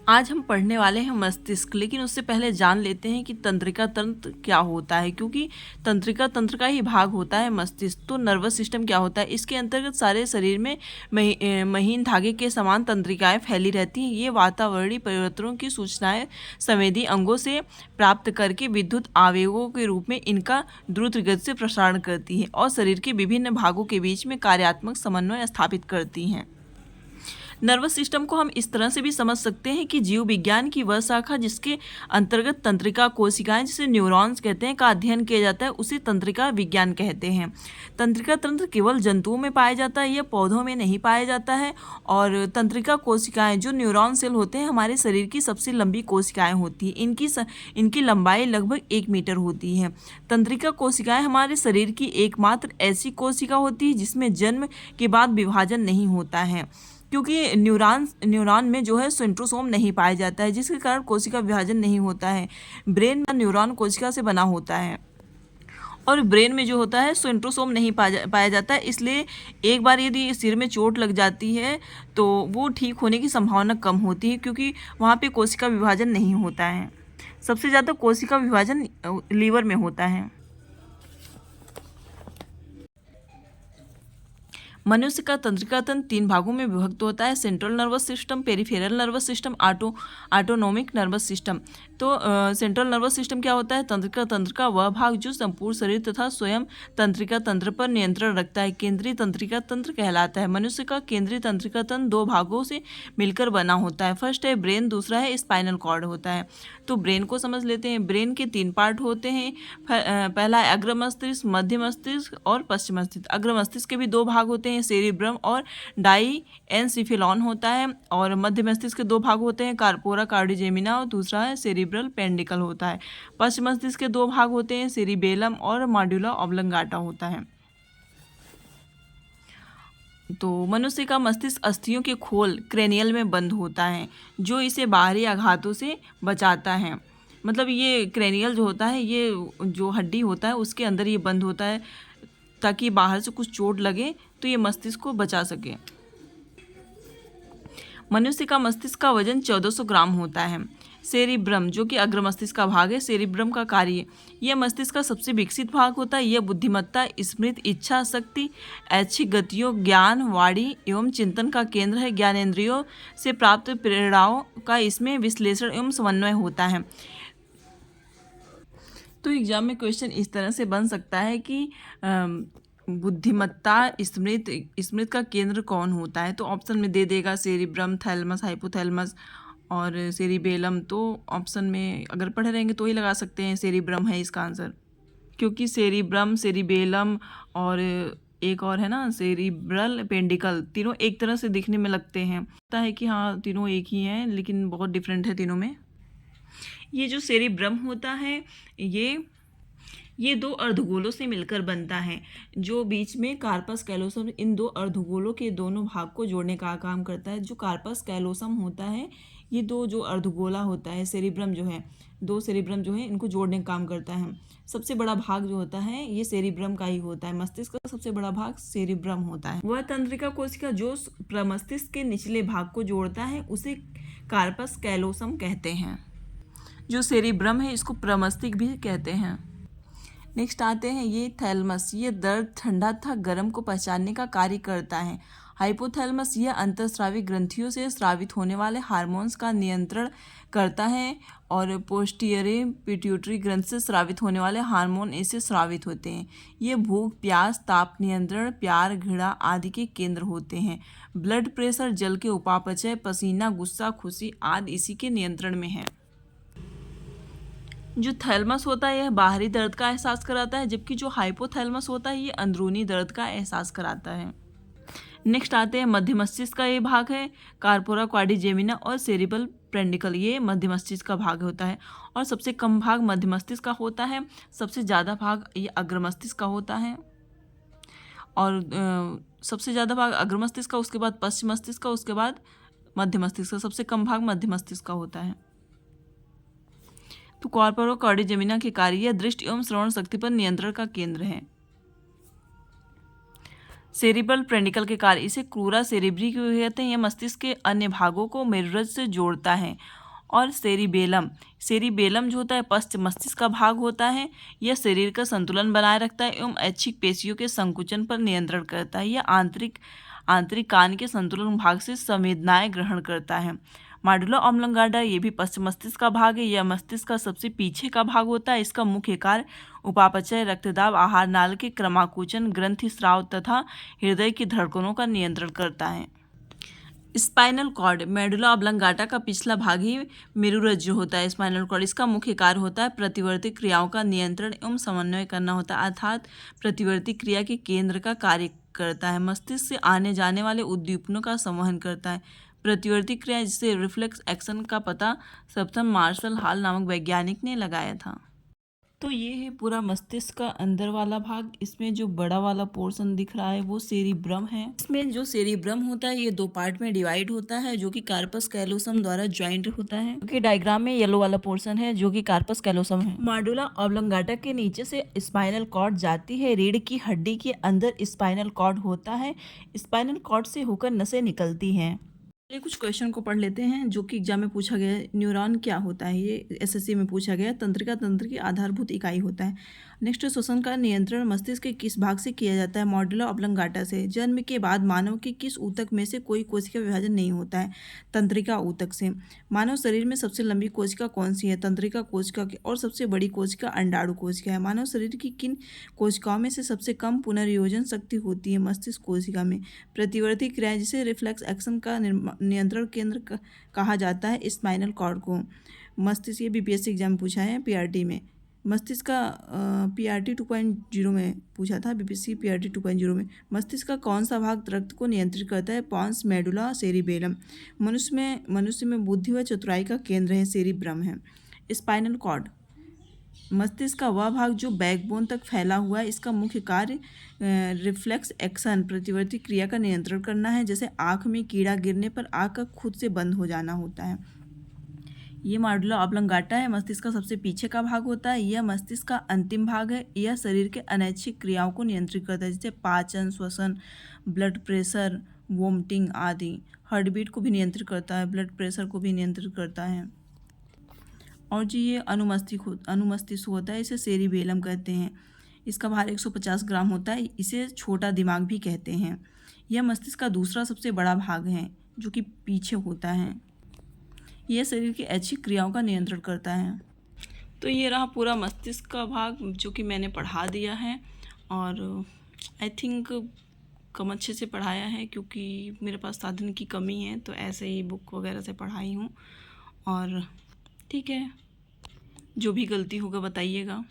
आज हम पढ़ने वाले हैं मस्तिष्क, लेकिन उससे पहले जान लेते हैं कि तंत्रिका तंत्र क्या होता है, क्योंकि तंत्रिका तंत्र का ही भाग होता है मस्तिष्क। तो नर्वस सिस्टम क्या होता है? इसके अंतर्गत सारे शरीर में महीन धागे के समान तंत्रिकाएं फैली रहती हैं। ये वातावरणीय परिवर्तनों की सूचनाएं संवेदी अंगों से प्राप्त करके विद्युत आवेगों के रूप में इनका द्रुत गति से प्रसारण करती है और शरीर के विभिन्न भागों के बीच में कार्यात्मक समन्वय स्थापित करती हैं। नर्वस सिस्टम को हम इस तरह से भी समझ सकते हैं कि जीव विज्ञान की वह शाखा जिसके अंतर्गत तंत्रिका कोशिकाएं, जिसे न्यूरॉन्स कहते हैं, का अध्ययन किया जाता है, उसे तंत्रिका विज्ञान कहते हैं। तंत्रिका तंत्र केवल जंतुओं में पाया जाता है, यह पौधों में नहीं पाया जाता है। और तंत्रिका कोशिकाएं जो न्यूरॉन सेल होते हैं, हमारे शरीर की सबसे लंबी कोशिकाएं होती हैं। इनकी लंबाई लगभग 1 मीटर होती है। तंत्रिका कोशिकाएं हमारे शरीर की एकमात्र ऐसी कोशिका होती है जिसमें जन्म के बाद विभाजन नहीं होता है, क्योंकि न्यूरॉन में जो है सेंट्रोसोम नहीं पाया जाता है, जिसके कारण कोशिका विभाजन नहीं होता है। ब्रेन में न्यूरॉन कोशिका से बना होता है और ब्रेन में जो होता है सेंट्रोसोम नहीं पाया जाता है। इसलिए एक बार यदि सिर में चोट लग जाती है तो वो ठीक होने की संभावना कम होती है, क्योंकि वहाँ पे कोशिका विभाजन नहीं होता है। सबसे ज़्यादा कोशिका विभाजन लीवर में होता है। मनुष्य का तंत्रिका तंत्र 3 भागों में विभक्त होता है: central nervous system, peripheral nervous system, autonomic nervous system. तो सेंट्रल नर्वस सिस्टम क्या होता है? तंत्रिका तंत्र का वह भाग जो संपूर्ण शरीर तथा स्वयं तंत्रिका तंत्र पर नियंत्रण रखता है, केंद्रीय तंत्रिका तंत्र कहलाता है। मनुष्य का केंद्रीय तंत्रिका तंत्र 2 भागों से मिलकर बना होता है। फर्स्ट है ब्रेन, दूसरा है स्पाइनल कॉर्ड होता है। तो ब्रेन को समझ लेते हैं। ब्रेन के 3 पार्ट होते हैं। पहला है अग्र मस्तिष्क, मध्य मस्तिष्क और पश्चिम मस्तिष्क। अग्र मस्तिष्क के भी 2 भाग होते हैं, सेरिब्रम और डाईएनसिफेलॉन होता है। और मध्य मस्तिष्क के 2 भाग होते हैं, कार्पोरा कार्डिजेमिना और दूसरा है सेरिब्रल पेंडिकल होता है। पश्चिम मस्तिष्क के 2 भाग होते हैं, सेरिबेलम और माड्यूला ऑब्लंगाटा होता है। तो मनुष्य का मस्तिष्क अस्थियों के खोल क्रेनियल में बंद होता है, जो इसे बाहरी आघातों से बचाता है। मतलब ये क्रेनियल जो होता है, ये जो हड्डी होता है उसके अंदर ये बंद होता है, ताकि बाहर से कुछ चोट लगे तो ये मस्तिष्क को बचा सके। मनुष्य का मस्तिष्क का वजन 1400 ग्राम होता है। सेरिब्रम जो कि अग्र मस्तिष्क का भाग है, सेरिब्रम का कार्य, यह मस्तिष्क का सबसे विकसित भाग होता है। यह बुद्धिमत्ता, स्मृति, इच्छा शक्ति, ऐच्छिक गतियों, ज्ञान, वाणी एवं चिंतन का केंद्र है। ज्ञानेंद्रियों से प्राप्त प्रेरणाओं का इसमें विश्लेषण एवं समन्वय होता है। तो एग्जाम में क्वेश्चन इस तरह से बन सकता है कि बुद्धिमत्ता, स्मृति का केंद्र कौन होता है? तो ऑप्शन में दे देगा सेरिब्रम, थैलमस, हाइपोथैलमस और सेरिबेलम। तो ऑप्शन में अगर पढ़े रहेंगे तो ही लगा सकते हैं सेरिब्रम है इसका आंसर, क्योंकि सेरिब्रम, सेरिबेलम और एक और है ना सेरिब्रल पेंडिकल, तीनों एक तरह से दिखने में लगते हैं। लगता है कि हाँ तीनों एक ही हैं, लेकिन बहुत डिफरेंट है तीनों में। ये जो सेरिब्रम होता है ये 2 अर्धगोलों से मिलकर बनता है, जो बीच में कार्पस कैलोसम इन 2 अर्धगोलों के दोनों भाग को जोड़ने का काम करता है। जो कार्पस कैलोसम होता है, ये 2 जो अर्धगोला होता है, सेरिब्रम जो है, 2 सेरिब्रम जो है इनको जोड़ने का काम करता है। सबसे बड़ा भाग जो होता है ये सेरिब्रम का ही होता है। मस्तिष्क का सबसे बड़ा भाग सेरिब्रम होता है। वह तंत्रिका कोशिका जो प्रमस्तिष्क के निचले भाग को जोड़ता है उसे कार्पस कैलोसम कहते हैं। जो सेरिब्रम है इसको प्रमस्तिष्क भी कहते हैं। नेक्स्ट आते हैं ये थैलमस, ये दर्द, ठंडा तथा गर्म को पहचानने का कार्य करता है। हाइपोथैलमस यह अंतःस्रावी ग्रंथियों से स्रावित होने वाले हार्मोन्स का नियंत्रण करता है और पोस्टीरियर पिट्यूटरी ग्रंथि से स्रावित होने वाले हार्मोन इससे स्रावित होते हैं। ये भूख, प्यास, ताप नियंत्रण, प्यार, घृणा आदि के केंद्र होते हैं। ब्लड प्रेशर, जल के उपापचय, पसीना, गुस्सा, खुशी आदि इसी के नियंत्रण में है। जो थैलमस होता है यह बाहरी दर्द का एहसास कराता है, जबकि जो हाइपोथैलमस होता है ये अंदरूनी दर्द का एहसास कराता है। नेक्स्ट आते हैं मध्य मस्तिष्क का ये भाग है, कार्पोरा क्वाड्रिजेमिना और सेरिबल पेंडिकल, ये मध्य मस्तिष्क का भाग होता है। और सबसे कम भाग मध्य मस्तिष्क का होता है, सबसे ज़्यादा भाग ये अग्र मस्तिष्क का होता है। और सबसे ज़्यादा भाग अग्र मस्तिष्क का, उसके बाद पश्चिम मस्तिष्क का, उसके बाद मध्य मस्तिष्क का। सबसे कम भाग मध्य मस्तिष्क का होता है। तो कॉर्पोरा कार्डिजेमिना के कार्य दृष्टि एवं श्रवण शक्ति पर नियंत्रण का केंद्र है। सेरिब्रल पेंडिकल के कार्य, इसे क्रूरा सेरिब्री क्यों कहते हैं? यह मस्तिष्क के अन्य भागों को मेरुरज से जोड़ता है। और सेरिबेलम, सेरिबेलम जो होता है पश्च मस्तिष्क का भाग होता है। यह शरीर का संतुलन बनाए रखता है एवं ऐच्छिक पेशियों के संकुचन पर नियंत्रण करता है। यह आंतरिक कान के संतुलन भाग से संवेदनाएं ग्रहण करता है। माडुला ऑब्लंगाटा, ये भी पश्च मस्तिष्क का भाग है। यह मस्तिष्क का सबसे पीछे का भाग होता है। इसका मुख्य कार्य उपापचय, रक्तदाब, आहार नाल के क्रमाकुचन, ग्रंथि स्राव तथा हृदय की धड़कनों का नियंत्रण करता है। स्पाइनल कॉर्ड, मेडुला ऑब्लंगाटा का पिछला भाग ही मेरुरज जो होता है स्पाइनल कॉर्ड, इसका मुख्य कार्य होता है प्रतिवर्ती क्रियाओं का नियंत्रण एवं समन्वय करना होता है, अर्थात प्रतिवर्ती क्रिया के केंद्र का कार्य करता है। मस्तिष्क से आने जाने वाले उद्दीपनों का संवहन करता है। प्रतिवर्ती क्रिया जिसे रिफ्लेक्स एक्शन का पता सर्वप्रथम मार्शल हॉल नामक वैज्ञानिक ने लगाया था। तो ये है पूरा मस्तिष्क का अंदर वाला भाग। इसमें जो बड़ा वाला पोर्शन दिख रहा है वो सेरिब्रम है। इसमें जो सेरिब्रम होता है ये दो पार्ट में डिवाइड होता है, जो कि कार्पस कैलोसम द्वारा ज्वाइंट होता है। क्योंकि डायग्राम में येलो वाला पोर्शन है जो कि कार्पस कैलोसम है। माडुला ऑब्लंगाटा के नीचे से स्पाइनल कॉर्ड जाती है। रीढ़ की हड्डी के अंदर स्पाइनल कॉर्ड होता है। स्पाइनल कॉर्ड से होकर नसें निकलती हैं। चलिए कुछ क्वेश्चन को पढ़ लेते हैं जो कि एग्जाम में पूछा गया है। न्यूरॉन क्या होता है? ये एसएससी में पूछा गया है। तंत्रिका तंत्र की आधारभूत इकाई होता है। नेक्स्ट, श्वसन का नियंत्रण मस्तिष्क के किस भाग से किया जाता है? मॉड्यूला ऑब्लंगाटा से। जन्म के बाद मानव के किस ऊतक में से कोई कोशिका विभाजन नहीं होता है? तंत्रिका ऊतक से। मानव शरीर में सबसे लंबी कोशिका कौन सी है? तंत्रिका कोशिका की। और सबसे बड़ी कोशिका अंडाणु कोशिका है। मानव शरीर की किन कोशिकाओं में से सबसे कम पुनर्योजन शक्ति होती है? मस्तिष्क कोशिका में। प्रतिवर्ती क्रिया जिसे रिफ्लेक्स एक्शन का नियंत्रण केंद्र कहा जाता है स्पाइनल कॉर्ड को। मस्तिष्क, ये बीपीएससी एग्जाम में पूछा है पीआरटी में। मस्तिष्क का पीआरटी 2.0 में पूछा था, बीपीएससी पीआरटी 2.0 में। मस्तिष्क का कौन सा भाग रक्त को नियंत्रित करता है? Pons medulla cerebellum. मनुष्य में बुद्धि व चतुराई का केंद्र है सेरिब्रम है। स्पाइनल कॉर्ड, मस्तिष्क का वह भाग जो बैकबोन तक फैला हुआ है। इसका मुख्य कार्य रिफ्लेक्स एक्शन, प्रतिवर्ती क्रिया का नियंत्रण करना है। जैसे आँख में कीड़ा गिरने पर आँख का खुद से बंद हो जाना होता है। ये माडुला ऑब्लंगाटा है, मस्तिष्क का सबसे पीछे का भाग होता है। यह मस्तिष्क का अंतिम भाग है। यह शरीर के अनैच्छिक क्रियाओं को नियंत्रित करता है, जैसे पाचन, श्वसन, ब्लड प्रेशर, वोमिटिंग आदि। हार्ट बीट को भी नियंत्रित करता है, ब्लड प्रेशर को भी नियंत्रित करता है। और जी ये अनुमस्तिष्क होता है, इसे सेरिबेलम कहते हैं। इसका भार 150 ग्राम होता है। इसे छोटा दिमाग भी कहते हैं। यह मस्तिष्क का दूसरा सबसे बड़ा भाग है जो कि पीछे होता है। यह शरीर की ऐच्छिक क्रियाओं का नियंत्रण करता है। तो ये रहा पूरा मस्तिष्क का भाग जो कि मैंने पढ़ा दिया है। और आई थिंक कम अच्छे से पढ़ाया है क्योंकि मेरे पास साधन की कमी है, तो ऐसे ही बुक वगैरह से पढ़ाई हूँ। और ठीक है, जो भी गलती होगा बताइएगा।